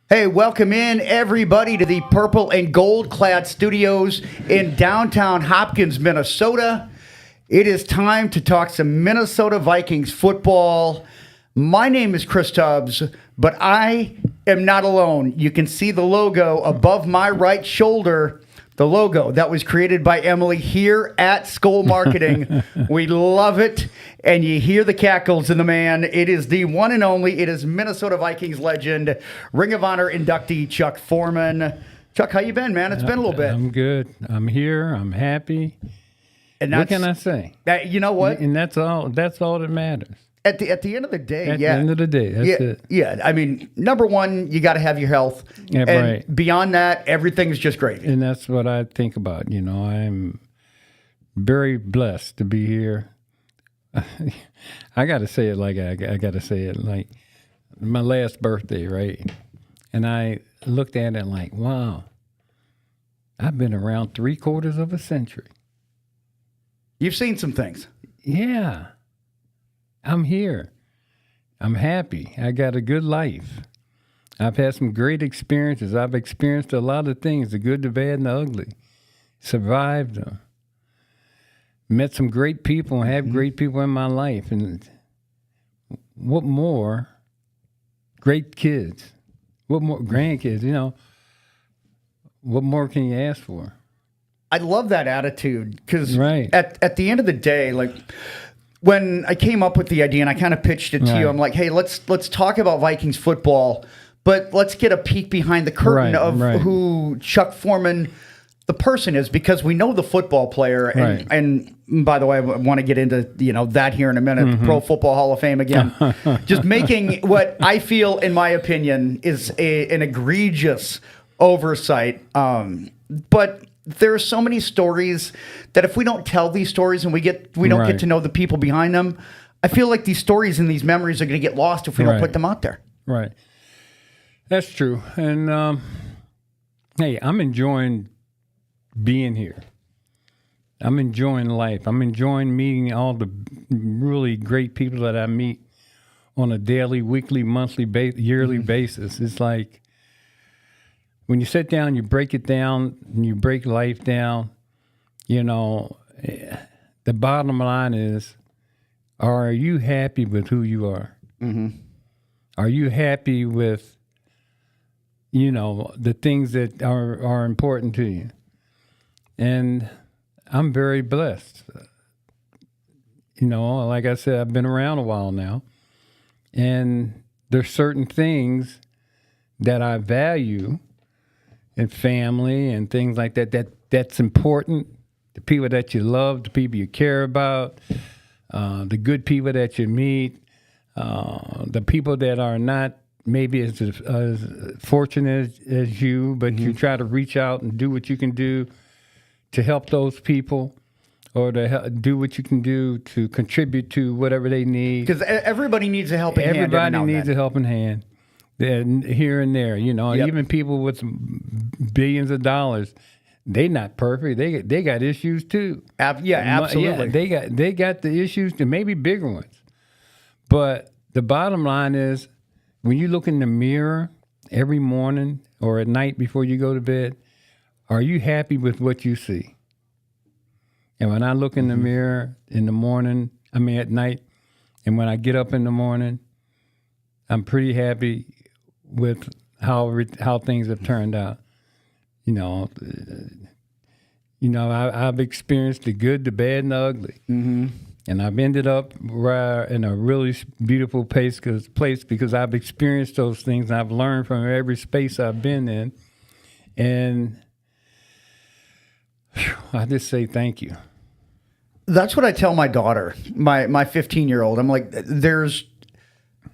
Hey, welcome in everybody to the Purple and Gold clad studios in downtown Hopkins, Minnesota. It is time to talk some Minnesota Vikings football. My name is Chris Tubbs, but I am not alone. You can see the logo above my right shoulder, the logo that was created by Emily here at Skoll Marketing. We love it. And you hear the cackles in the man. It is the one and only. It is Minnesota Vikings legend, Ring of Honor inductee Chuck Foreman. Chuck, how you been, man? It's been a little bit. I'm good. I'm here. I'm happy. And what can I say? You know what? And that's all. That's all that matters. At the end of the day, At the end of the day, that's it. Yeah, I mean, number one, you got to have your health. Yeah, and right. Beyond that, everything's just great. And that's what I think about. You know, I'm very blessed to be here. I got to say it like I got to say it like my last birthday, right? And I looked at it like, wow, I've been around 3/4 of a century. You've seen some things. Yeah. I'm here. I'm happy. I got a good life. I've had some great experiences. I've experienced a lot of things, the good, the bad, and the ugly. Survived them. Met some great people and have great people in my life. And what more? Great kids. What more? Grandkids, you know. What more can you ask for? I love that attitude because right. at the end of the day, like when I came up with the idea and I kind of pitched it to you, I'm like, hey, let's talk about Vikings football, but let's get a peek behind the curtain of who Chuck Foreman, the person, is, because we know the football player. And by the way, I want to get into that here in a minute. Pro Football Hall of Fame again. Just making what I feel, in my opinion, is an egregious oversight. But there are so many stories that if we don't tell these stories and we don't get to know the people behind them, I feel like these stories and these memories are going to get lost if we don't put them out there. Right. That's true. And, hey, I'm enjoying being here. I'm enjoying life. I'm enjoying meeting all the really great people that I meet on a daily, weekly, monthly, yearly basis. It's like, when you sit down, you break it down, and you break life down, the bottom line is, are you happy with who you are? Mm-hmm. Are you happy with, the things that are important to you? And I'm very blessed. Like I said, I've been around a while now, and there's certain things that I value, and family and things like that's important. The people that you love, the people you care about, the good people that you meet, the people that are not maybe as fortunate as you, but you try to reach out and do what you can do to help those people, or to do what you can do to contribute to whatever they need. Because everybody needs a helping hand. Everybody needs a helping hand. Here and there, even people with billions of dollars, they not perfect. They got issues too. Absolutely. They got the issues too, maybe bigger ones. But the bottom line is, when you look in the mirror every morning or at night before you go to bed, are you happy with what you see? And when I look in the mirror in the morning, at night, and when I get up in the morning, I'm pretty happy with how things have turned out. I've experienced the good, the bad, and the ugly. Mm-hmm. And I've ended up in a really beautiful place because I've experienced those things, and I've learned from every space I've been in. And I just say thank you. That's what I tell my daughter, my 15-year-old. I'm like,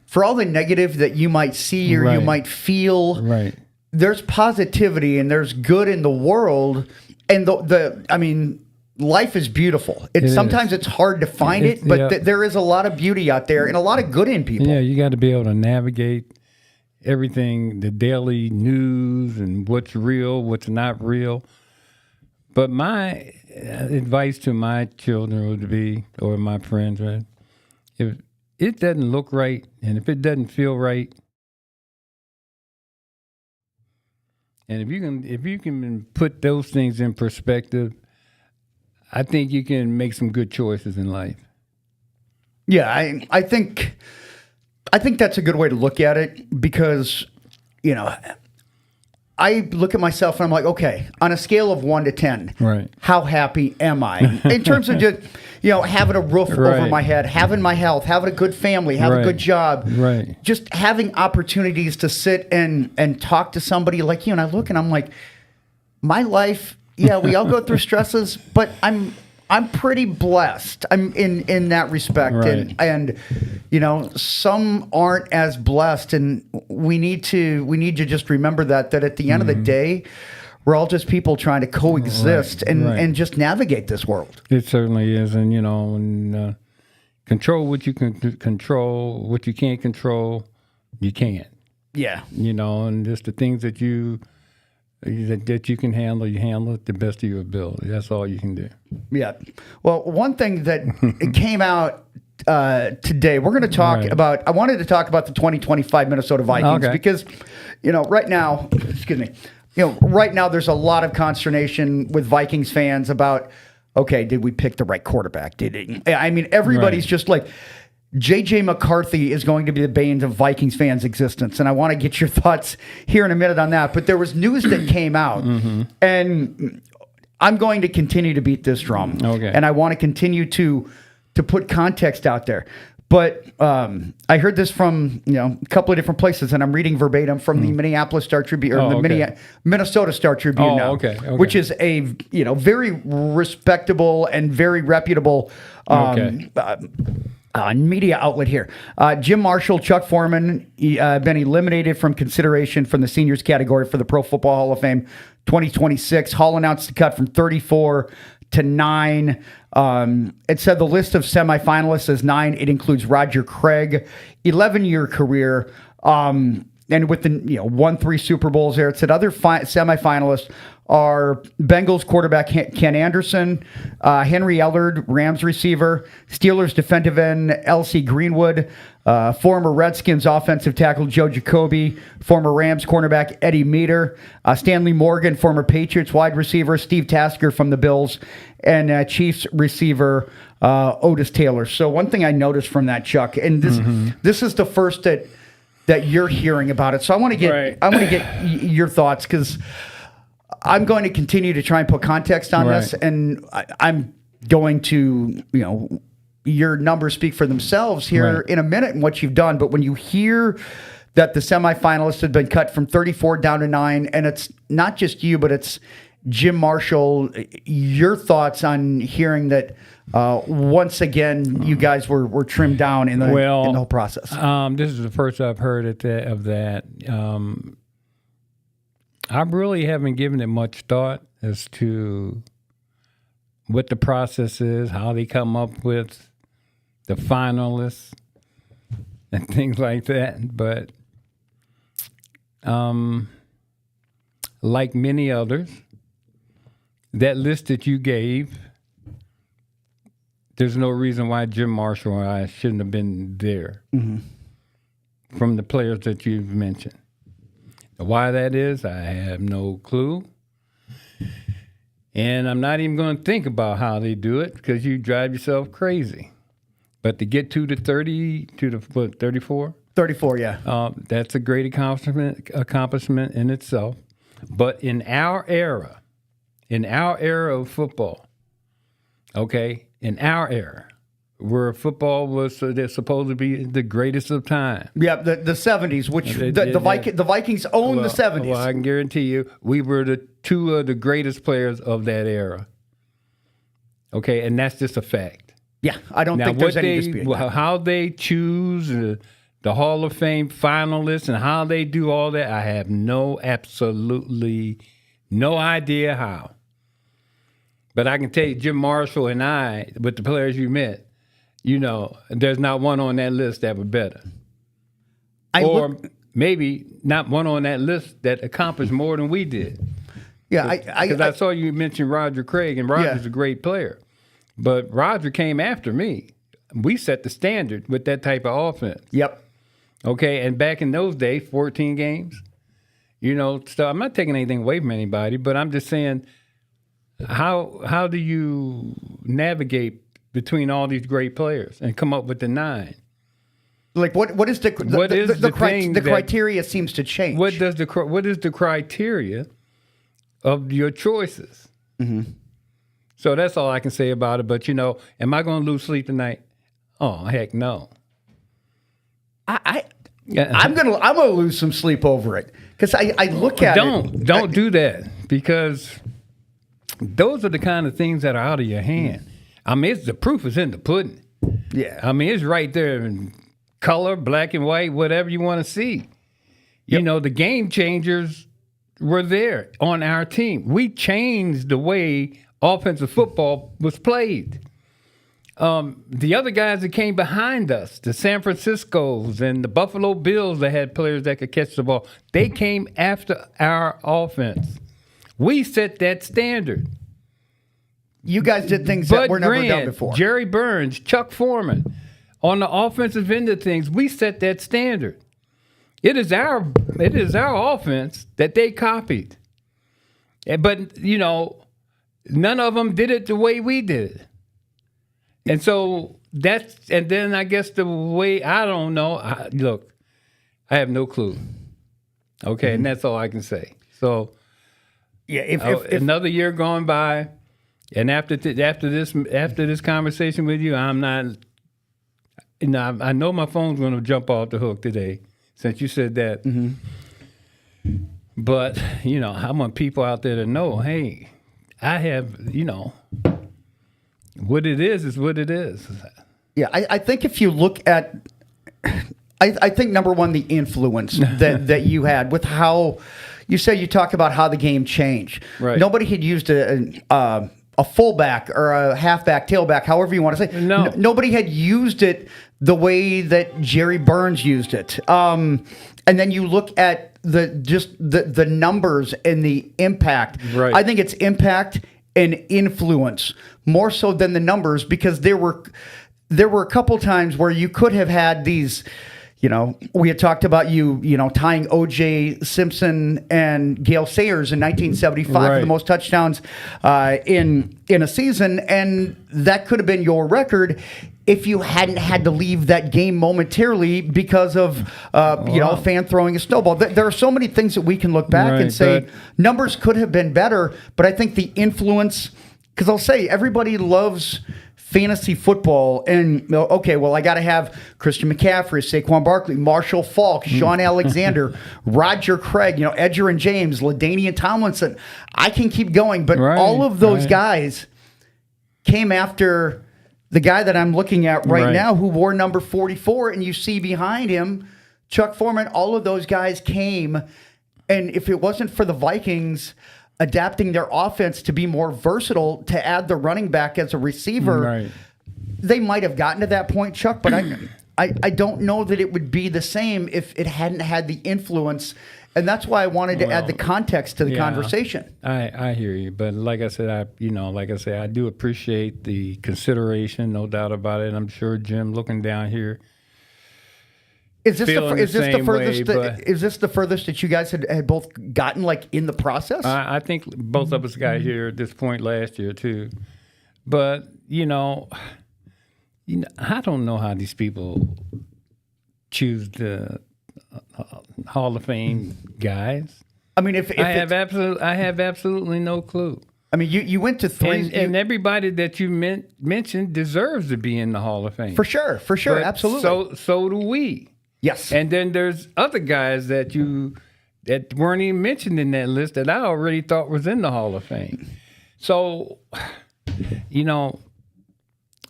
for all the negative that you might see or you might feel, there's positivity and there's good in the world. And life is beautiful. Sometimes it's hard to find it, but there is a lot of beauty out there and a lot of good in people. Yeah, you got to be able to navigate everything, the daily news and what's real, what's not real. But my advice to my children would be, or my friends, right? If it doesn't look right, and if it doesn't feel right, And if you can put those things in perspective, I think you can make some good choices in life. Yeah, I think that's a good way to look at it because, I look at myself and I'm like, okay, on a scale of 1 to 10, right, how happy am I? In terms of just, having a roof over my head, having my health, having a good family, having a good job, just having opportunities to sit and talk to somebody like you. And I look and I'm like, my life, yeah, we all go through stresses, but I'm pretty blessed. I'm in that respect, and some aren't as blessed, and we need to just remember that at the end of the day, we're all just people trying to coexist and just navigate this world. It certainly is, and control what you can control, what you can't control, you can't. Yeah, and just the things that you can handle, you handle it the best of your ability. That's all you can do. Yeah. Well, one thing that it came out today, we're going to talk about. I wanted to talk about the 2025 Minnesota Vikings because, right now, right now there's a lot of consternation with Vikings fans about, okay, did we pick the right quarterback? Everybody's just like, JJ McCarthy is going to be the bane of Vikings fans' existence, and I want to get your thoughts here in a minute on that. But there was news that came out, and I'm going to continue to beat this drum, and I want to continue to put context out there. But I heard this from a couple of different places, and I'm reading verbatim from the Minneapolis Star Tribune or the Minnesota Star Tribune now, which is a very respectable and very reputable. Media outlet here. Jim Marshall, Chuck Foreman, been eliminated from consideration from the seniors category for the Pro Football Hall of Fame 2026. Hall announced the cut from 34 to 9. It said the list of semifinalists is 9. It includes Roger Craig, 11-year career. And with the 1-3 Super Bowls there, it said other semifinalists are Bengals quarterback Ken Anderson, Henry Ellard, Rams receiver, Steelers defensive end L.C. Greenwood, former Redskins offensive tackle Joe Jacoby, former Rams cornerback Eddie Meter, Stanley Morgan, former Patriots wide receiver Steve Tasker from the Bills, and Chiefs receiver Otis Taylor. So one thing I noticed from that, Chuck, and this is the first that you're hearing about it. So I want to get your thoughts because I'm going to continue to try and put context on this, and I'm going to, your numbers speak for themselves here in a minute and what you've done. But when you hear that the semifinalists have been cut from 34 down to 9, and it's not just you, but it's Jim Marshall, your thoughts on hearing that once again you guys were trimmed down in the whole process? This is the first I've heard of that. I really haven't given it much thought as to what the process is, how they come up with the finalists and things like that. But like many others, that list that you gave, there's no reason why Jim Marshall and I shouldn't have been there from the players that you've mentioned. Why that is, I have no clue. And I'm not even going to think about how they do it because you drive yourself crazy. But to get to the 34? 34, yeah. That's a great accomplishment in itself. But in our era of football, in our era, where football was supposed to be the greatest of time. Yeah, the 70s, which the Vikings owned the 70s. Well, I can guarantee you, we were the two of the greatest players of that era. Okay, and that's just a fact. Yeah, I don't think there's any dispute. How they choose the Hall of Fame finalists and how they do all that, I have absolutely no idea how. But I can tell you, Jim Marshall and I, with the players you met, there's not one on that list that were better. Maybe not one on that list that accomplished more than we did. Yeah, because I saw you mention Roger Craig, and Roger's a great player. But Roger came after me. We set the standard with that type of offense. Yep. Okay, and back in those days, 14 games, So I'm not taking anything away from anybody, but I'm just saying, how do you navigate between all these great players and come up with the 9? Like what is the criteria seems to change. What is the criteria of your choices? Mm-hmm. So that's all I can say about it. But am I going to lose sleep tonight? Oh heck no. I'm gonna lose some sleep over it because I look at don't do that, because those are the kind of things that are out of your hand. I mean, the proof is in the pudding. Yeah. I mean, it's right there in color, black and white, whatever you want to see. Yep. The game changers were there on our team. We changed the way offensive football was played. The other guys that came behind us, the San Franciscos and the Buffalo Bills that had players that could catch the ball, they came after our offense. We set that standard. You guys did things that were never done before. Jerry Burns, Chuck Foreman. On the offensive end of things, we set that standard. It is our offense that they copied. But, none of them did it the way we did it. And so and then I guess the way, I don't know. Look, I have no clue. Okay, mm-hmm. And that's all I can say. So, yeah, if another year going by, and after this conversation with you, I'm not. I know my phone's going to jump off the hook today since you said that. Mm-hmm. But I want people out there to know, hey, I have what it is what it is. Yeah, I think if you look at, I think number one, the influence that you had with how you say you talk about how the game changed. Right. Nobody had used a fullback or a halfback, tailback, however you want to say. No. Nobody had used it the way that Jerry Burns used it. And then you look at the numbers and the impact. Right. I think it's impact and influence more so than the numbers, because there were a couple times where you could have had these. We had talked about tying O.J. Simpson and Gale Sayers in 1975 right. for the most touchdowns in a season, and that could have been your record if you hadn't had to leave that game momentarily because of a fan throwing a snowball. There are so many things that we can look back and say numbers could have been better, but I think the influence, because I'll say everybody loves fantasy football, and okay, well, I got to have Christian McCaffrey, Saquon Barkley, Marshall Faulk, Sean Alexander, Roger Craig, Edger and James, LaDainian Tomlinson. I can keep going, but all of those guys came after the guy that I'm looking at right now, who wore number 44, and you see behind him Chuck Foreman. All of those guys came, and if it wasn't for the Vikings adapting their offense to be more versatile, to add the running back as a receiver, they might have gotten to that point, Chuck, but I don't know that it would be the same if it hadn't had the influence, and that's why I wanted to add the context to the conversation. I hear you, but like I said, I do appreciate the consideration, no doubt about it. I'm sure Jim, looking down here, Is this the furthest that you guys had both gotten, like, in the process? I think both of us got here at this point last year too, but I don't know how these people choose the Hall of Fame guys. I mean, I have absolutely no clue. I mean, you went to three, and everybody that you mentioned deserves to be in the Hall of Fame for sure, but absolutely. So do we. Yes. And then there's other guys that weren't even mentioned in that list that I already thought was in the Hall of Fame. So,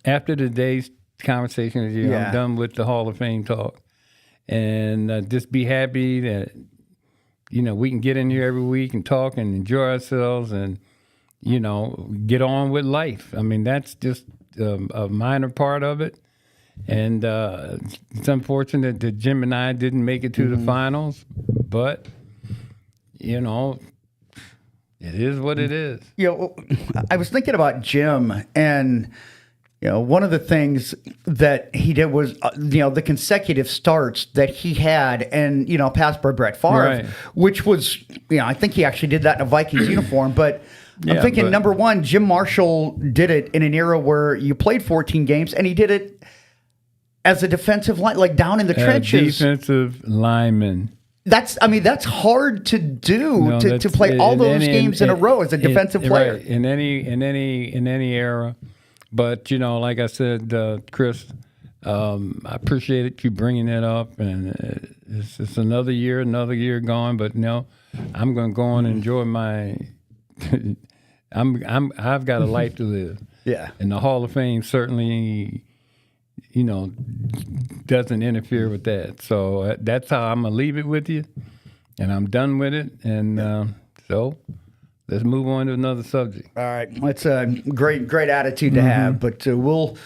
after today's conversation with you, I'm done with the Hall of Fame talk. And just be happy that, we can get in here every week and talk and enjoy ourselves and, get on with life. I mean, that's just a minor part of it. And it's unfortunate that Jim and I didn't make it to the finals, but, it is what it is. I was thinking about Jim, and one of the things that he did was, the consecutive starts that he had and, passed by Brett Favre, which was, I think he actually did that in a Vikings uniform. But I'm thinking, number one, Jim Marshall did it in an era where you played 14 games, and he did it as a defensive line, like down in the trenches. Defensive lineman. That's hard to do, to play all those games in a row as a defensive player. Right. In any era. But, like I said, Chris, I appreciate it, you bringing it up. And it's another year gone. But, I'm going to go on and enjoy my I've got a life to live. Yeah. And the Hall of Fame certainly, doesn't interfere with that. So that's how I'm going to leave it with you. And I'm done with it. And so let's move on to another subject. All right. That's a great attitude to have. But we'll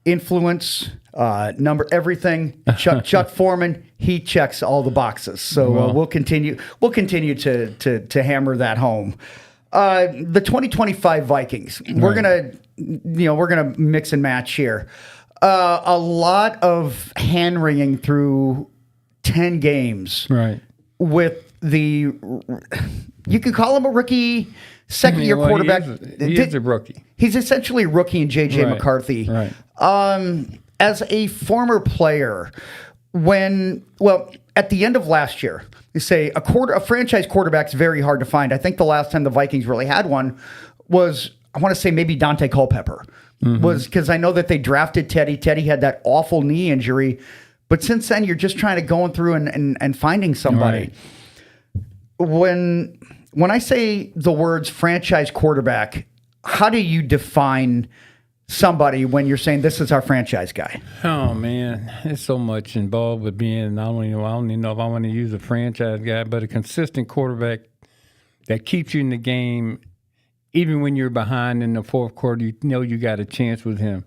influence, number everything. Chuck Foreman, he checks all the boxes. So we'll continue to hammer that home. The 2025 Vikings. We're gonna mix and match here. A lot of hand wringing through 10 games. Right. With you could call him a rookie, second-year quarterback. He is a rookie. He's essentially a rookie in JJ McCarthy. Right. As a former player, at the end of last year, you say a franchise quarterback's very hard to find. I think the last time the Vikings really had one was, I want to say maybe Dante Culpepper. Was because I know that they drafted Teddy. Teddy had that awful knee injury. But since then, you're just trying to going through and finding somebody. Right. When I say the words franchise quarterback, how do you define somebody when you're saying this is our franchise guy? Oh man, there's so much involved with being. I don't even know if I want to use a franchise guy, but a consistent quarterback that keeps you in the game, even when you're behind in the fourth quarter. You got a chance with him.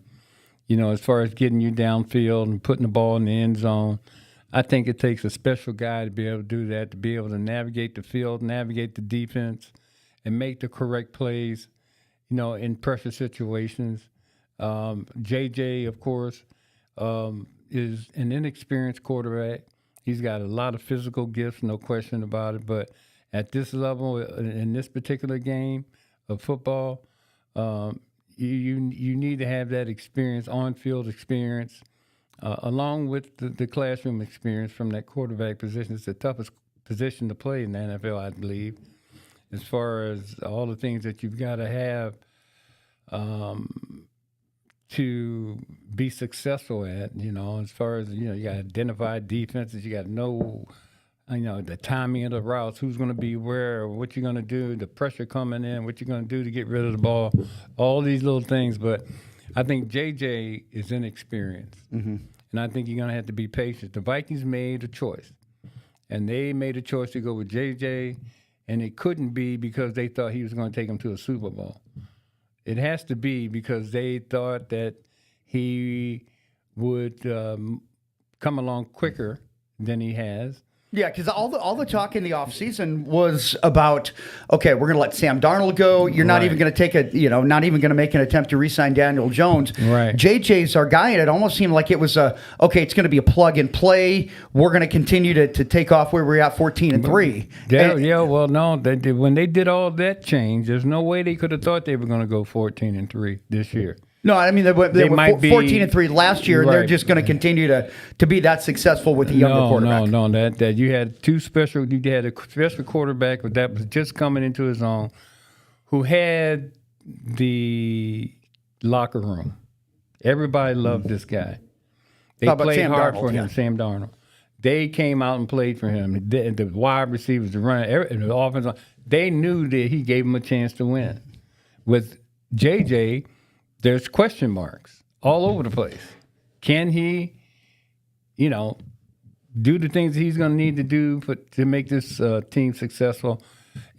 As far as getting you downfield and putting the ball in the end zone, I think it takes a special guy to be able to do that, to be able to navigate the field, navigate the defense, and make the correct plays, in pressure situations. JJ, of course, is an inexperienced quarterback. He's got a lot of physical gifts, no question about it. But at this level, in this particular game of football, you need to have that experience, on-field experience, along with the classroom experience from that quarterback position. It's the toughest position to play in the NFL, I believe, as far as all the things that you've got to have to be successful at, as far as, you got to identify defenses, you got to know, the timing of the routes, who's going to be where, what you're going to do, the pressure coming in, what you're going to do to get rid of the ball, all these little things. But I think JJ is inexperienced, and I think you're going to have to be patient. The Vikings made a choice, and they made a choice to go with JJ, and it couldn't be because they thought he was going to take them to a Super Bowl. It has to be because they thought that he would come along quicker than he has. Yeah, because all the talk in the offseason was about, okay, we're going to let Sam Darnold go. You're not even going to not even going to make an attempt to re-sign Daniel Jones. Right. JJ's our guy, and it almost seemed like it was okay, it's going to be a plug and play. We're going to continue to take off where we're at 14-3. Well, no, when they did all that change, there's no way they could have thought they were going to go 14-3 this year. No, I mean, they were 14-3 last year, and they're just going to continue to be that successful with the younger quarterback. No, that you had you had a special quarterback that was just coming into his own, who had the locker room. Everybody loved this guy. They played hard for him, Sam Darnold. They came out and played for him. The wide receivers, the runner, the offense, they knew that he gave them a chance to win. With JJ, there's question marks all over the place. Can he, do the things he's going to need to do to make this team successful?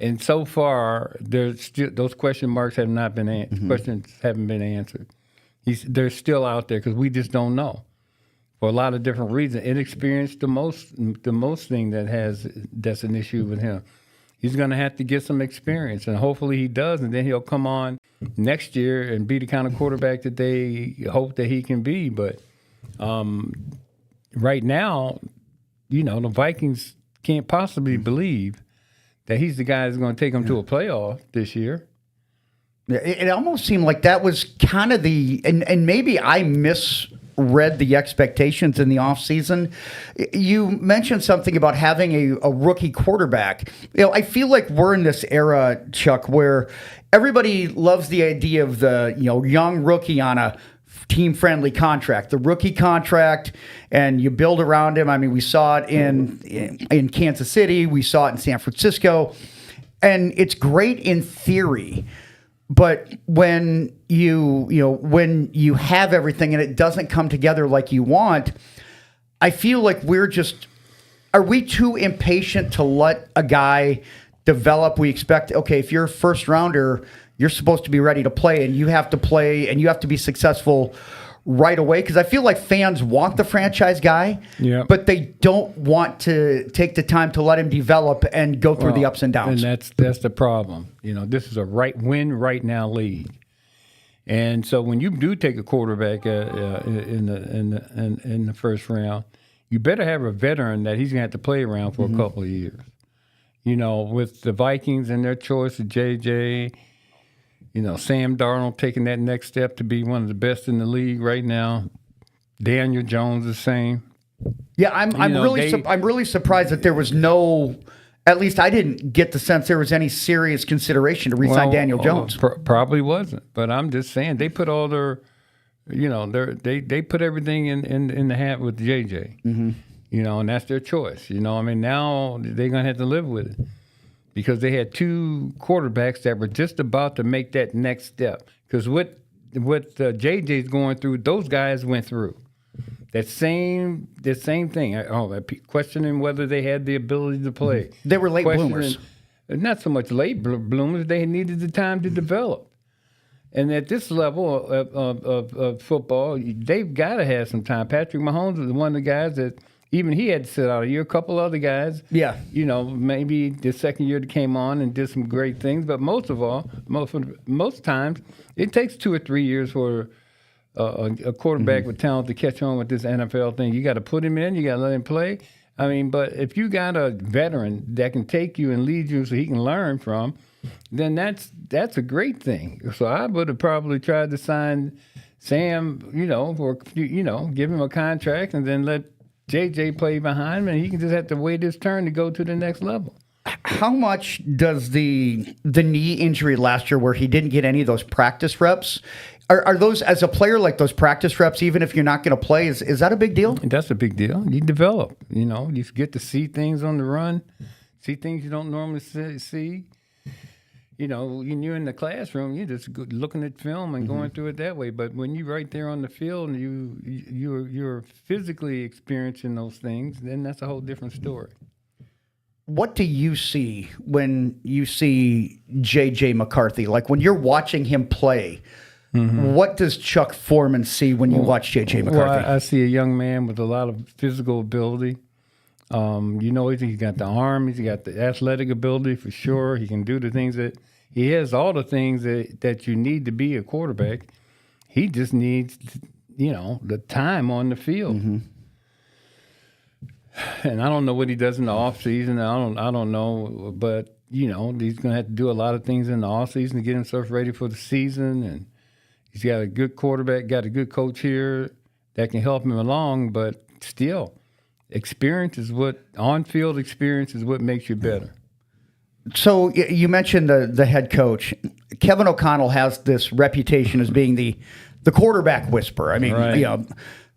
And so far, those question marks have not been questions haven't been answered. They're still out there because we just don't know for a lot of different reasons. Inexperience, the most thing that's an issue with him. he's going to have to get some experience, and hopefully he does, and then he'll come on next year and be the kind of quarterback that they hope that he can be. But right now, the Vikings can't possibly believe that he's the guy that's going to take them to a playoff this year. Yeah, it almost seemed like that was kind of and maybe I misread the expectations in the offseason. You mentioned something about having a rookie quarterback. I feel like we're in this era, Chuck, where everybody loves the idea of the young rookie on a team-friendly contract, the rookie contract, and you build around him. I mean, we saw it in Kansas City, we saw it in San Francisco, and it's great in theory. But when when you have everything and it doesn't come together like you want, I feel like are we too impatient to let a guy develop? We expect, okay, if you're a first rounder, you're supposed to be ready to play, and you have to play, and you have to be successful right away. Because I feel like fans want the franchise guy, but they don't want to take the time to let him develop and go through the ups and downs. And that's the problem. This is a win right now league, and so when you do take a quarterback in the first round, you better have a veteran that he's going to have to play around for a couple of years. With the Vikings and their choice of JJ. Sam Darnold taking that next step to be one of the best in the league right now. Daniel Jones the same. Yeah, I'm really surprised that there was no. At least I didn't get the sense there was any serious consideration to re-sign Daniel Jones. Probably wasn't, but I'm just saying they put all their, they put everything in the hat with JJ. And that's their choice. Now they're gonna have to live with it. Because they had two quarterbacks that were just about to make that next step. Because what JJ's going through, those guys went through. The same thing. Questioning whether they had the ability to play. They were late bloomers. Not so much late bloomers. They needed the time to develop. And at this level of football, they've got to have some time. Patrick Mahomes is one of the guys that even he had to sit out a year. A couple other guys, maybe the second year that came on and did some great things. But most times, it takes 2 or 3 years for a quarterback with talent to catch on with this NFL thing. You got to put him in. You got to let him play. I mean, but if you got a veteran that can take you and lead you so he can learn from, then that's a great thing. So I would have probably tried to sign Sam, give him a contract and then let JJ play behind him, and he can just have to wait his turn to go to the next level. How much does the knee injury last year where he didn't get any of those practice reps, are those, as a player, like those practice reps, even if you're not going to play, is that a big deal? That's a big deal. You develop, you get to see things on the run, see things you don't normally see. When you're in the classroom, you're just looking at film and going through it that way. But when you're right there on the field and you're physically experiencing those things, then that's a whole different story. What do you see when you see JJ McCarthy? Like when you're watching him play, what does Chuck Foreman see when you watch JJ McCarthy? Well, I see a young man with a lot of physical ability. He's got the arm, he's got the athletic ability for sure. He can do the things he has all the things that you need to be a quarterback. He just needs, the time on the field. And I don't know what he does in the off season. I don't know, but he's going to have to do a lot of things in the off season to get himself ready for the season. And he's got a good quarterback, got a good coach here that can help him along, but still. On-field experience is what makes you better. So you mentioned the head coach. Kevin O'Connell has this reputation as being the quarterback whisperer. I mean,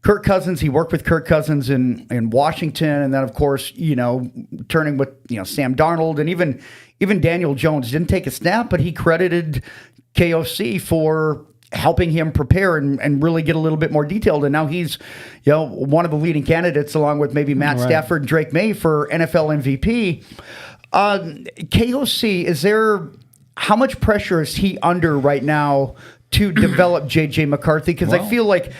Kirk Cousins, he worked with Kirk Cousins in Washington, and then, of course, turning with Sam Darnold, and even Daniel Jones didn't take a snap, but he credited KOC for helping him prepare and really get a little bit more detailed. And now he's, one of the leading candidates, along with maybe Matt Stafford and Drake May, for NFL MVP. KOC, how much pressure is he under right now to develop JJ McCarthy? Because I feel like,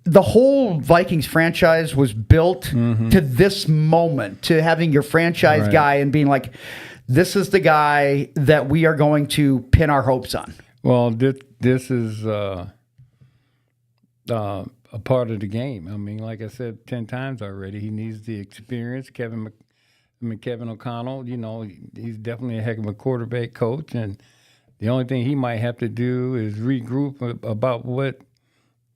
the whole Vikings franchise was built to this moment, to having your franchise guy and being like, this is the guy that we are going to pin our hopes on. Well, this is a part of the game. I mean, like I said 10 times already, he needs the experience. Kevin O'Connell, he's definitely a heck of a quarterback coach, and the only thing he might have to do is regroup about what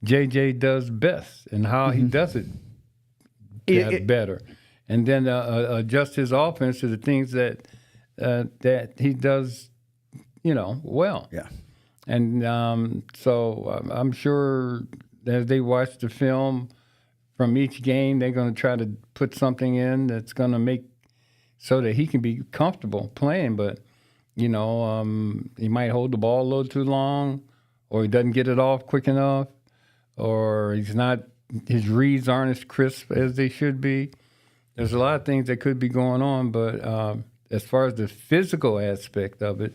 JJ does best and how he does it better, and then adjust his offense to the things that he does, well. Yeah. And so I'm sure as they watch the film from each game, they're going to try to put something in that's going to make so that he can be comfortable playing. But, he might hold the ball a little too long, or he doesn't get it off quick enough, or his reads aren't as crisp as they should be. There's a lot of things that could be going on, but as far as the physical aspect of it,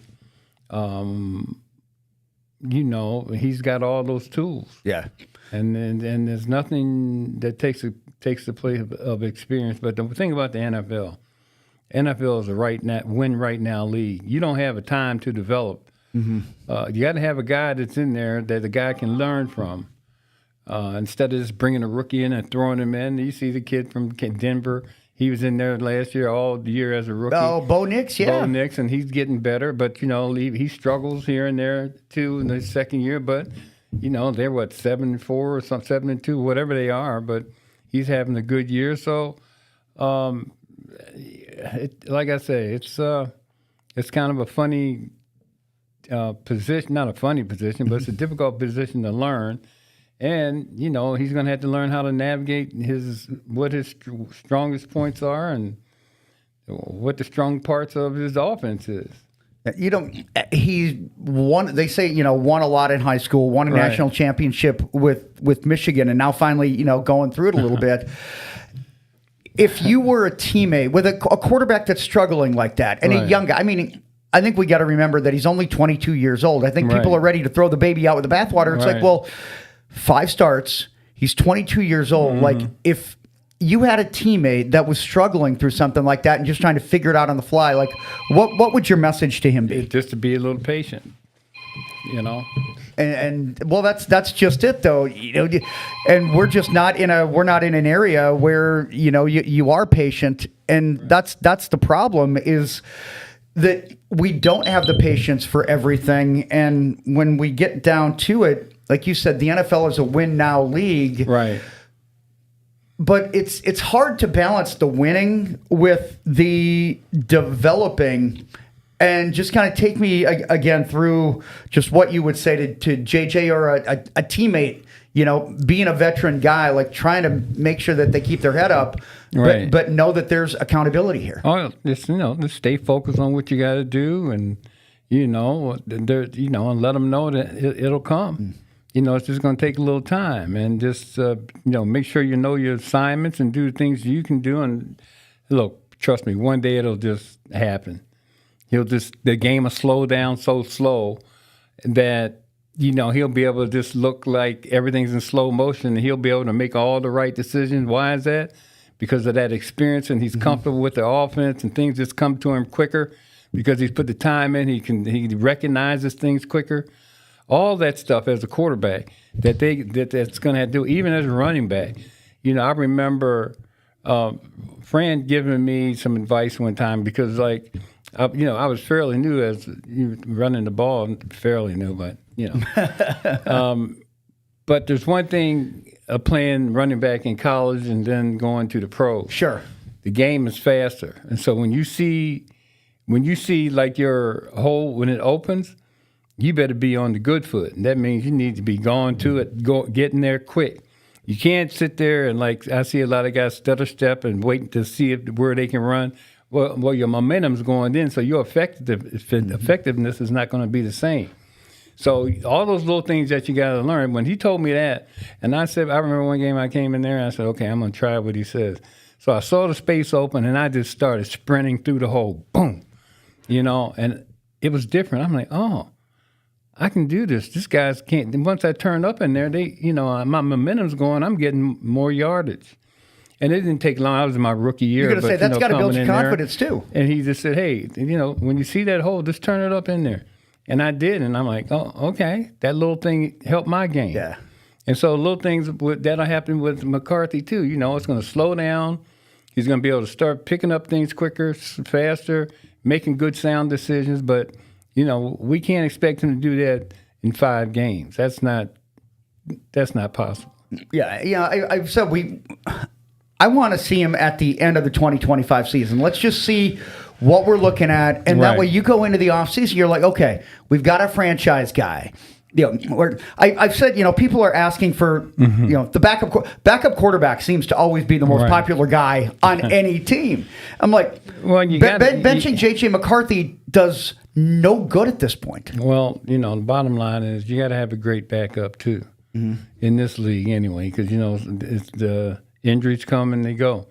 he's got all those tools. Yeah. And there's nothing that takes the place of experience. But the thing about the NFL is a win right now league. You don't have a time to develop. You got to have a guy that's in there that the guy can learn from. Instead of just bringing a rookie in and throwing him in. You see the kid from Denver. He was in there last year, all the year as a rookie. Oh, Bo Nix, yeah. Bo Nix, and he's getting better. But, he struggles here and there, too, in the second year. But, they're, 7-4 or something, 7-2, whatever they are. But he's having a good year. So, like I say, it's kind of a funny position. Not a funny position, but it's a difficult position to learn. And, he's going to have to learn how to navigate what his strongest points are and what the strong parts of his offense is. He won, they say, won a lot in high school, won a national championship with Michigan, and now finally, going through it a little bit. If you were a teammate with a quarterback that's struggling like that, and a young guy, I think we got to remember that he's only 22 years old. I think people are ready to throw the baby out with the bathwater. It's like, well, 5 starts. He's 22 years old. Like, if you had a teammate that was struggling through something like that and just trying to figure it out on the fly, like, what would your message to him be? Just to be a little patient, And well, that's just it, though. And we're just not in an area where you are patient, and that's the problem is that we don't have the patience for everything, and when we get down to it. Like you said, the NFL is a win-now league. Right. But it's hard to balance the winning with the developing. And just kind of take me, again, through just what you would say to JJ or a teammate, being a veteran guy, like trying to make sure that they keep their head up, but know that there's accountability here. Oh, just stay focused on what you got to do and, and let them know that it'll come. It's just going to take a little time, and just make sure you know your assignments and do the things you can do. And look, trust me, one day it'll just happen. The game will slow down so slow that he'll be able to just look like everything's in slow motion, and he'll be able to make all the right decisions. Why is that? Because of that experience, and he's comfortable with the offense, and things just come to him quicker because he's put the time in. He recognizes things quicker. All that stuff as a quarterback that's going to have to do, even as a running back. I remember Fran giving me some advice one time because, I was fairly new as running the ball, fairly new, but, but there's one thing playing running back in college and then going to the pros. Sure. The game is faster. And so when you see like your hole, when it opens, you better be on the good foot. And that means you need to be going to it, getting there quick. You can't sit there and, I see a lot of guys stutter step and waiting to see where they can run. Well, your momentum's going in, so your effectiveness is not going to be the same. So all those little things that you got to learn. When he told me that, and I remember one game I came in there and I said, okay, I'm going to try what he says. So I saw the space open and I just started sprinting through the hole. Boom. And it was different. I'm like, oh. I can do this. This guy's can't. And once I turn up in there, my momentum's going. I'm getting more yardage. And it didn't take long. I was in my rookie year. You're going to say that's got to build your confidence too. And he just said, hey, when you see that hole, just turn it up in there. And I did. And I'm like, oh, okay. That little thing helped my game. Yeah. And so little things that'll happen with McCarthy too. It's going to slow down. He's going to be able to start picking up things quicker, faster, making good sound decisions. But, we can't expect him to do that in 5 games. That's not possible. Yeah. I've said I want to see him at the end of the 2025 season. Let's just see what we're looking at. And that way you go into the offseason, you're like, okay, we've got a franchise guy. I've said, people are asking for, the backup quarterback seems to always be the most popular guy on any team. I'm like, benching JJ McCarthy does no good at this point. Well, the bottom line is you got to have a great backup too in this league anyway, because, it's the injuries come and they go.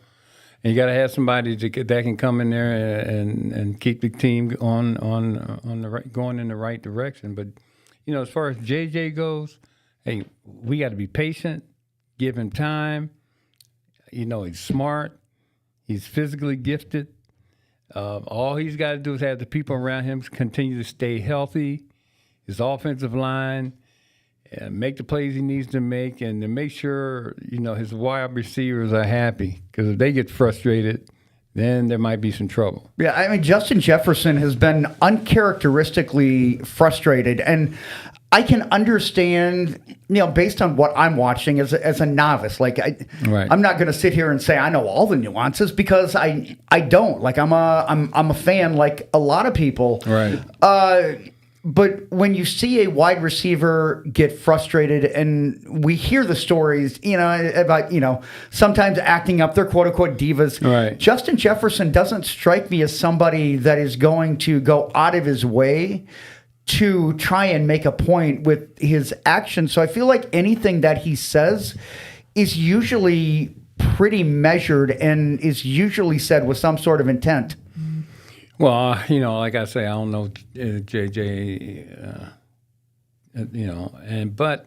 And you got to have somebody that can come in there and keep the team on going in the right direction. But as far as JJ goes, hey, we got to be patient, give him time. He's smart, he's physically gifted. All he's got to do is have the people around him continue to stay healthy. His offensive line. Make the plays he needs to make, and to make sure his wide receivers are happy. Because if they get frustrated, then there might be some trouble. Yeah, I mean, Justin Jefferson has been uncharacteristically frustrated, and I can understand, based on what I'm watching as a novice. Like, I'm not going to sit here and say I know all the nuances because I don't. Like, I'm a fan, like a lot of people. Right. But when you see a wide receiver get frustrated, and we hear the stories, about, sometimes acting up, they're quote unquote divas. Right. Justin Jefferson doesn't strike me as somebody that is going to go out of his way to try and make a point with his actions. So I feel like anything that he says is usually pretty measured and is usually said with some sort of intent. Well, like I say, I don't know JJ, but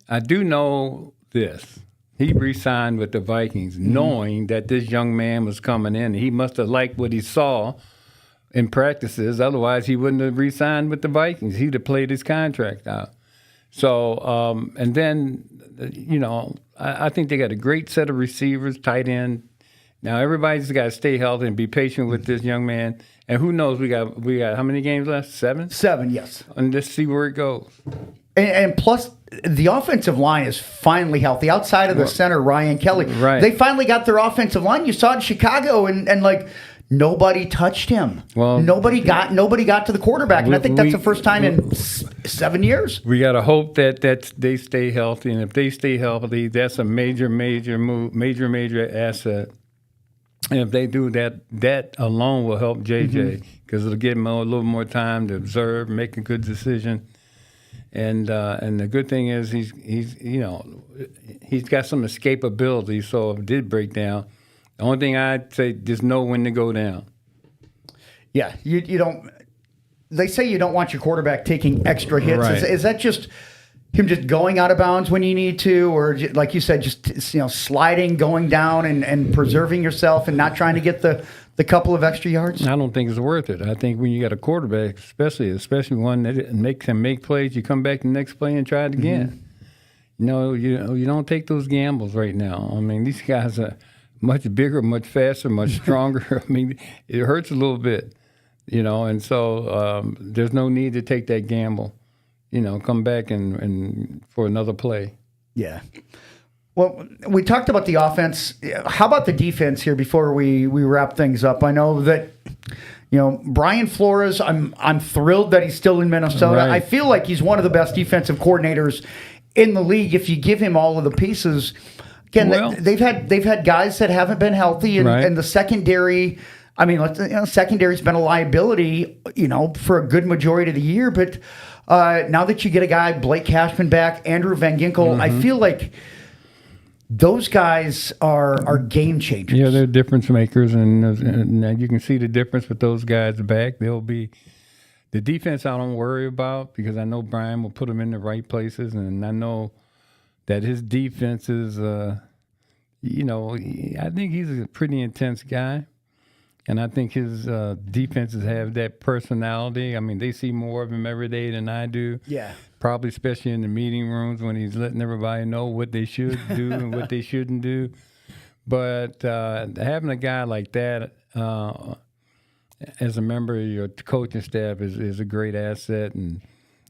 I do know this. He re-signed with the Vikings knowing that this young man was coming in. He must have liked what he saw in practices. Otherwise, he wouldn't have re-signed with the Vikings. He'd have played his contract out. So, and then, I think they got a great set of receivers, tight end. Now, everybody's got to stay healthy and be patient with this young man. And who knows, we got how many games left? 7? 7, yes. And let's see where it goes. And plus, the offensive line is finally healthy. Outside of the center, Ryan Kelly. Right. They finally got their offensive line. You saw it in Chicago, and like, nobody touched him. Well, nobody got to the quarterback. And I think that's the first time in 7 years. We got to hope that they stay healthy. And if they stay healthy, that's a major move, major asset. And if they do that, that alone will help JJ because it'll give him a little more time to observe, make a good decision. And the good thing is he's got some escapability. So if it did break down, the only thing I'd say, just know when to go down. Yeah, you don't. They say you don't want your quarterback taking extra hits. Right. Is that just him just going out of bounds when you need to, or like you said, just sliding, going down, and preserving yourself and not trying to get the couple of extra yards? I don't think it's worth it. I think when you got a quarterback, especially one that can make plays, you come back the next play and try it again. You don't take those gambles right now. I mean, these guys are much bigger, much faster, much stronger. I mean, it hurts a little bit, and so there's no need to take that gamble. Come back and for another play. Yeah. Well, we talked about the offense. How about the defense here before we wrap things up? I know that, Brian Flores, I'm thrilled that he's still in Minnesota. Right. I feel like he's one of the best defensive coordinators in the league if you give him all of the pieces. Again, they've had guys that haven't been healthy, and the secondary. I mean, secondary's been a liability, for a good majority of the year. But now that you get a guy, Blake Cashman back, Andrew Van Ginkel, I feel like those guys are game changers. Yeah, they're difference makers, and you can see the difference with those guys back. They'll be The defense I don't worry about because I know Brian will put them in the right places, and I know that his defense is, I think he's a pretty intense guy. And I think his defenses have that personality. I mean, they see more of him every day than I do. Yeah. Probably especially in the meeting rooms when he's letting everybody know what they should do and what they shouldn't do. But having a guy like that as a member of your coaching staff is a great asset. And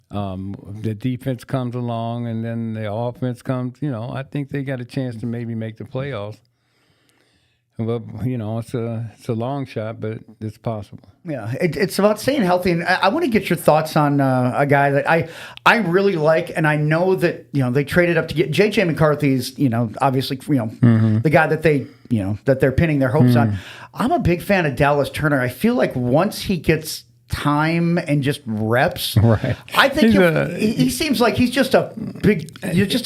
the defense comes along and then the offense comes. I think they got a chance to maybe make the playoffs. Well, it's a long shot, but it's possible. Yeah, it's about staying healthy, and I want to get your thoughts on a guy that I really like, and I know that they traded up to get JJ McCarthy's, obviously the guy that they that they're pinning their hopes on. I'm a big fan of Dallas Turner. I feel like once he gets time and just reps, right. I think he seems like he's just a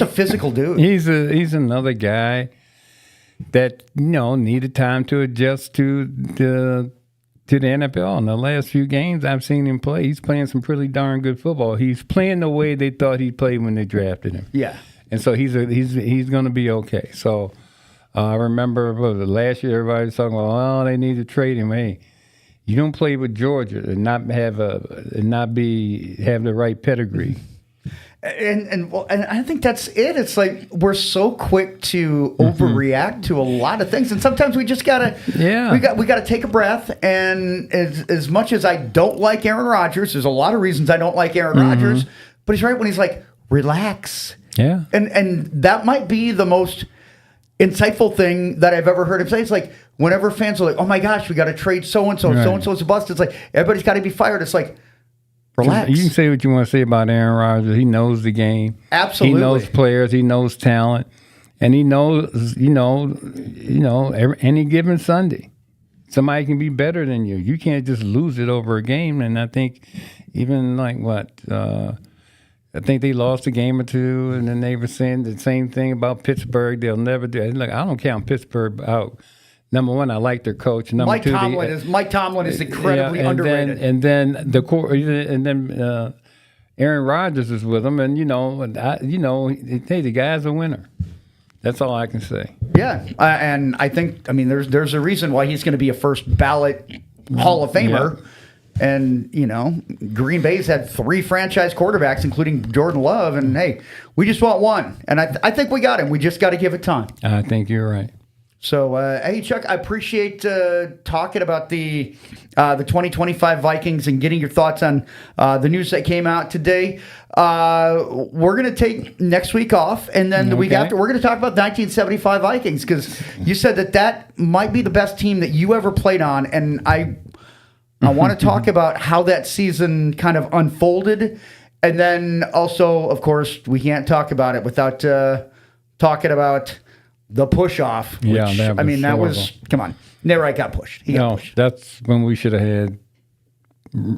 physical dude. He's another guy that needed time to adjust to the NFL. In the last few games I've seen him play, he's playing some pretty darn good football. He's playing the way they thought he'd play when they drafted him. Yeah, and so he's going to be okay. So I remember last year everybody was talking about, they need to trade him. Hey, you don't play with Georgia and not have the right pedigree. And I think that's it. It's like we're so quick to overreact to a lot of things, and sometimes we just gotta we gotta take a breath. And as much as I don't like Aaron Rodgers, there's a lot of reasons I don't like Aaron Rodgers, but he's right when he's like, relax. Yeah, and that might be the most insightful thing that I've ever heard him say. It's like whenever fans are like, oh my gosh, we got to trade so and so, so and so is a bust. It's like everybody's got to be fired. It's like, relax. You can say what you want to say about Aaron Rodgers. He knows the game. Absolutely. He knows players. He knows talent. And he knows, any given Sunday, somebody can be better than you. You can't just lose it over a game. And I think even I think they lost a game or two, and then they were saying the same thing about Pittsburgh. They'll never do it. Look, I don't count Pittsburgh out. Number one, I like their coach. Number Mike two, Mike Tomlin is incredibly underrated. Aaron Rodgers is with them, and hey, the guy's a winner. That's all I can say. Yeah, and I think there's a reason why he's going to be a first ballot Hall of Famer. Yeah. And Green Bay's had 3 franchise quarterbacks, including Jordan Love, and hey, we just want one, and I think we got him. We just got to give it time. I think you're right. So, hey, Chuck, I appreciate talking about the 2025 Vikings and getting your thoughts on the news that came out today. We're going to take next week off, and then the week after, we're going to talk about the 1975 Vikings, because you said that might be the best team that you ever played on, and I want to talk about how that season kind of unfolded, and then also, of course, we can't talk about it without talking about the push-off, which, that was come on. Narite got pushed. He got pushed. That's when we should have had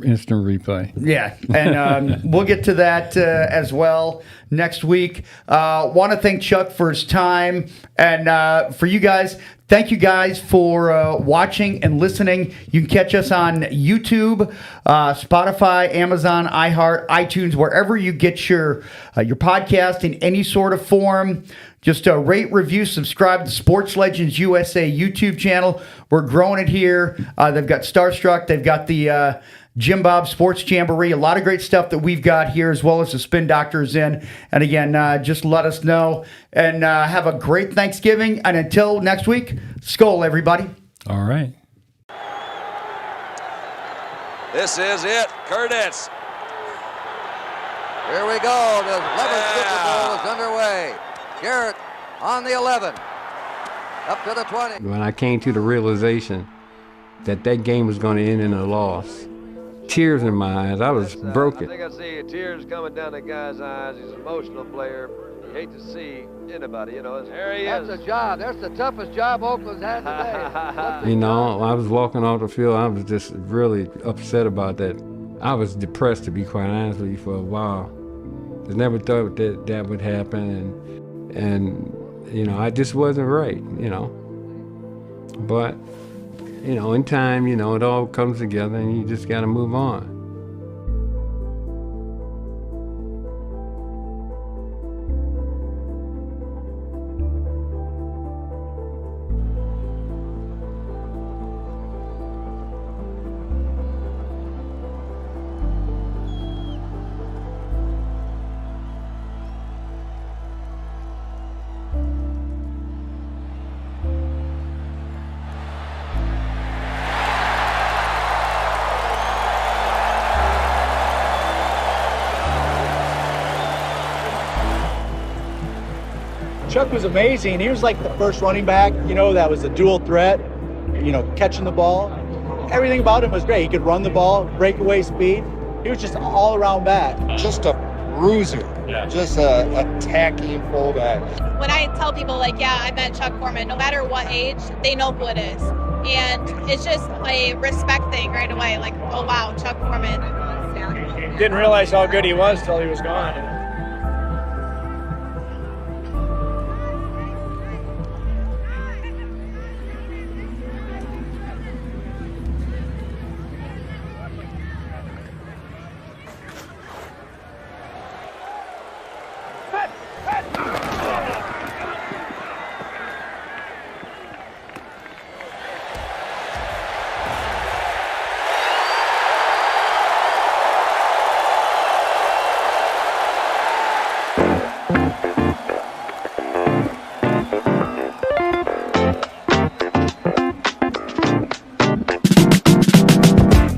instant replay. Yeah, and we'll get to that as well next week. Want to thank Chuck for his time, and for you guys, thank you guys for watching and listening. You can catch us on YouTube, Spotify, Amazon, iHeart, iTunes, wherever you get your podcast in any sort of form. Just rate, review, subscribe to Sports Legends USA YouTube channel. We're growing it here. They've got Starstruck. They've got the Jim Bob Sports Jamboree. A lot of great stuff that we've got here, as well as the Spin Doctors in. And again, just let us know. And have a great Thanksgiving. And until next week, Skol, everybody. All right. This is it. Curtis. Here we go. The 11th Super Bowl is underway. Garrett on the 11, up to the 20. When I came to the realization that game was going to end in a loss, tears in my eyes. I was broken. I think I see tears coming down the guy's eyes. He's an emotional player. You hate to see anybody, there he is. That's a job. That's the toughest job Oakland's had today. I was walking off the field. I was just really upset about that. I was depressed, to be quite honest with you, for a while. I never thought that would happen, and I just wasn't right, But, in time, it all comes together, and you just got to move on. Chuck was amazing. He was like the first running back, that was a dual threat, catching the ball. Everything about him was great. He could run the ball, breakaway speed. He was just an all-around back. Just a bruiser, just a attacking fullback. When I tell people, I met Chuck Foreman, no matter what age, they know who it is. And it's just a respect thing right away. Oh, wow, Chuck Foreman. Yeah. Didn't realize how good he was till he was gone.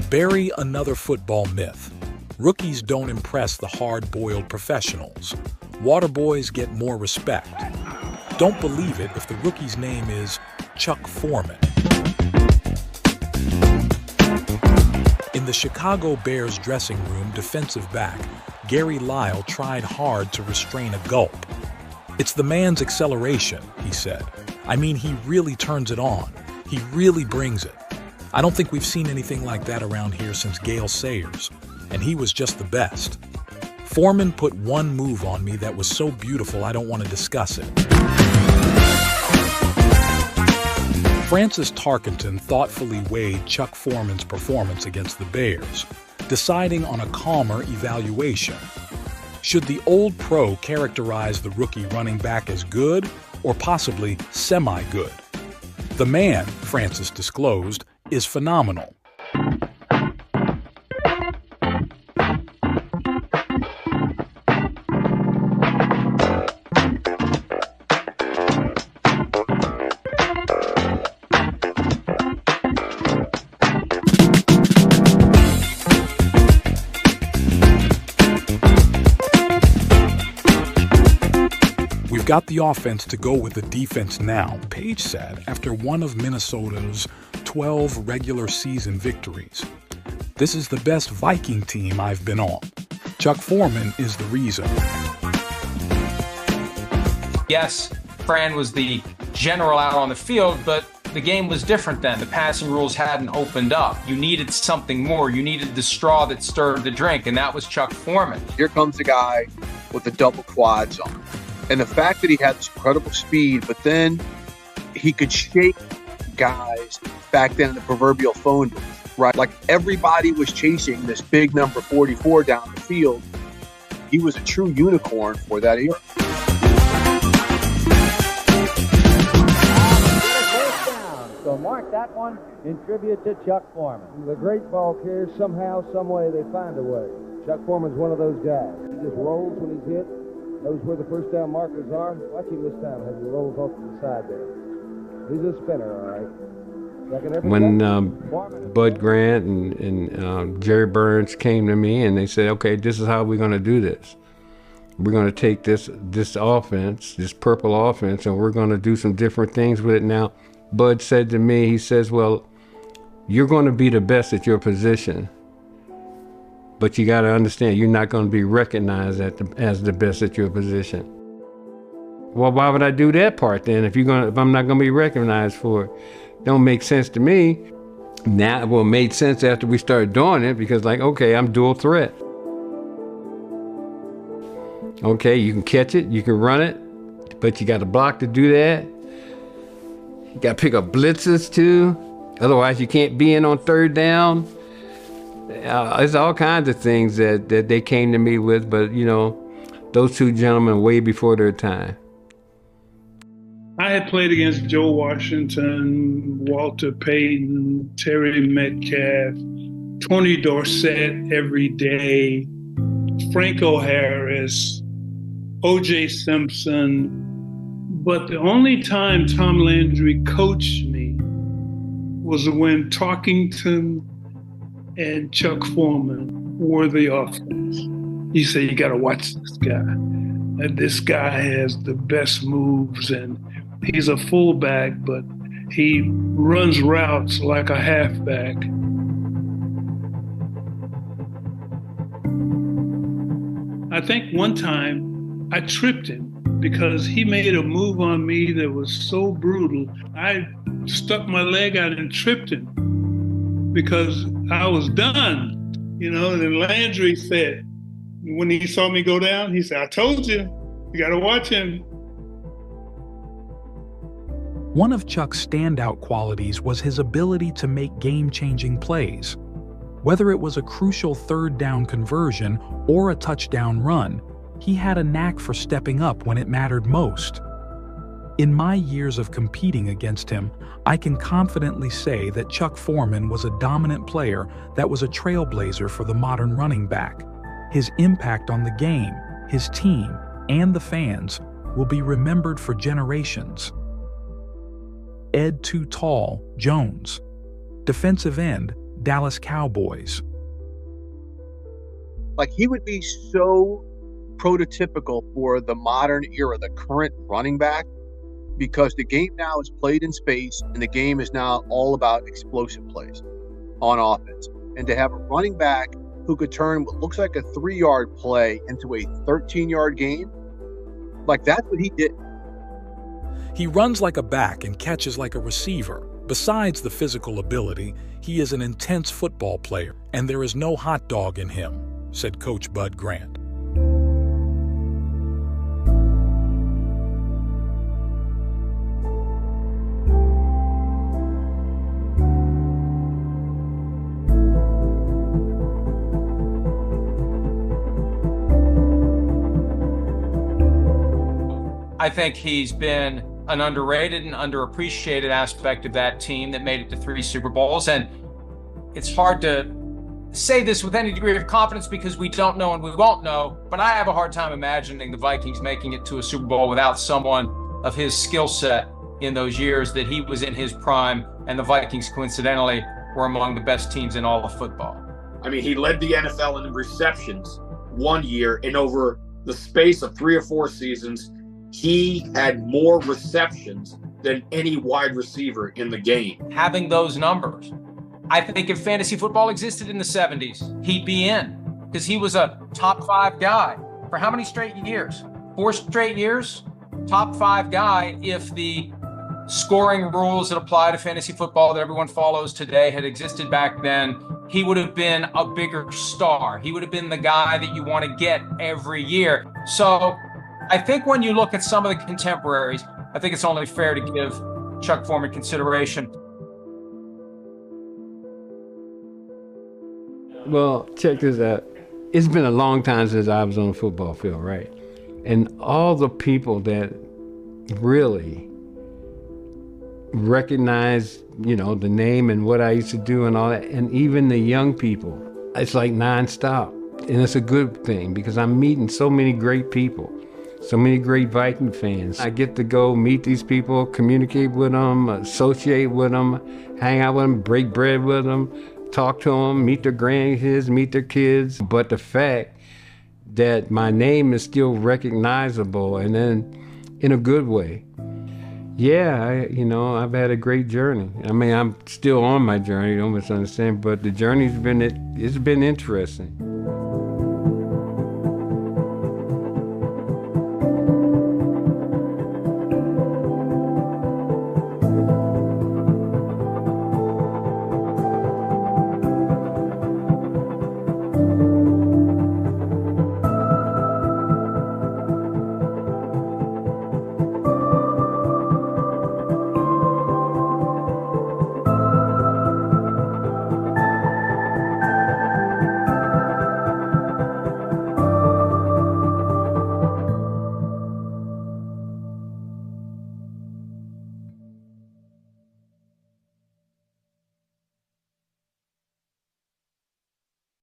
Bury another football myth. Rookies don't impress the hard-boiled professionals. Water boys get more respect. Don't believe it if the rookie's name is Chuck Foreman. In the Chicago Bears dressing room, defensive back Gary Lyle tried hard to restrain a gulp. "It's the man's acceleration," he said. "I mean, he really turns it on. He really brings it. I don't think we've seen anything like that around here since Gale Sayers, and he was just the best. Foreman put one move on me that was so beautiful I don't want to discuss it." Francis Tarkenton thoughtfully weighed Chuck Foreman's performance against the Bears, deciding on a calmer evaluation. Should the old pro characterize the rookie running back as good or possibly semi-good? The man, Francis disclosed, is phenomenal. We've got the offense to go with the defense now, Page said after one of Minnesota's 12 regular season victories. "This is the best Viking team I've been on. Chuck Foreman is the reason." Yes, Fran was the general out on the field, but the game was different then. The passing rules hadn't opened up. You needed something more. You needed the straw that stirred the drink, and that was Chuck Foreman. Here comes the guy with the double quads on. And the fact that he had this incredible speed, but then he could shake guys back then in the proverbial phone booth, right? Like everybody was chasing this big number 44 down the field. He was a true unicorn for that era. So mark that one in tribute to Chuck Foreman. The great ball carriers, somehow, some way, they find a way. Chuck Foreman's one of those guys. He just rolls when he's hit, knows where the first down markers are. Watch him this time as he rolls off to the side there. He's a spinner, all right. When Bud Grant and Jerry Burns came to me and they said, okay, this is how we're going to do this. We're going to take this offense, this purple offense, and we're going to do some different things with it. Now, Bud said to me, he says, well, you're going to be the best at your position, but you got to understand you're not going to be recognized as the best at your position. Well, why would I do that part then if I'm not going to be recognized for it? Don't make sense to me. Now, well, it made sense after we started doing it because, like, okay, I'm dual threat. Okay, you can catch it, you can run it, but you got to block to do that. You got to pick up blitzes too. Otherwise, you can't be in on third down. There's all kinds of things that they came to me with, but, you know, those two gentlemen way before their time. I had played against Joe Washington, Walter Payton, Terry Metcalf, Tony Dorsett every day, Franco Harris, O.J. Simpson. But the only time Tom Landry coached me was when Tarkenton and Chuck Foreman were the offense. He said, you got to watch this guy. And this guy has the best moves, and he's a fullback, but he runs routes like a halfback. I think one time I tripped him because he made a move on me that was so brutal. I stuck my leg out and tripped him because I was done. You know, and then Landry said, when he saw me go down, he said, "I told you, you got to watch him." One of Chuck's standout qualities was his ability to make game-changing plays. Whether it was a crucial third down conversion or a touchdown run, he had a knack for stepping up when it mattered most. In my years of competing against him, I can confidently say that Chuck Foreman was a dominant player that was a trailblazer for the modern running back. His impact on the game, his team, and the fans will be remembered for generations. Ed Too Tall Jones, defensive end, Dallas Cowboys. Like, he would be so prototypical for the modern era, the current running back, because the game now is played in space and the game is now all about explosive plays on offense. And to have a running back who could turn what looks like a 3-yard play into a 13-yard game, like, that's what he did. He runs like a back and catches like a receiver. Besides the physical ability, he is an intense football player, and there is no hot dog in him, said Coach Bud Grant. I think he's been an underrated and underappreciated aspect of that team that made it to 3 Super Bowls. And it's hard to say this with any degree of confidence because we don't know and we won't know, but I have a hard time imagining the Vikings making it to a Super Bowl without someone of his skill set in those years that he was in his prime, and the Vikings coincidentally were among the best teams in all of football. I mean, he led the NFL in receptions one year, and over the space of 3 or 4 seasons, he had more receptions than any wide receiver in the game. Having those numbers, I think if fantasy football existed in the 70s, he'd be in, because he was a top 5 guy for how many straight years? 4 straight years? Top 5 guy if the scoring rules that apply to fantasy football that everyone follows today had existed back then. He would have been a bigger star. He would have been the guy that you want to get every year. So I think when you look at some of the contemporaries, I think it's only fair to give Chuck Foreman consideration. Well, check this out. It's been a long time since I was on the football field, right? And all the people that really recognize, you know, the name and what I used to do and all that, and even the young people, it's like nonstop. And it's a good thing because I'm meeting so many great people. So many great Viking fans. I get to go meet these people, communicate with them, associate with them, hang out with them, break bread with them, talk to them, meet their grandkids, meet their kids. But the fact that my name is still recognizable, and then in a good way. Yeah, I've had a great journey. I mean, I'm still on my journey, don't misunderstand, but the journey's been interesting.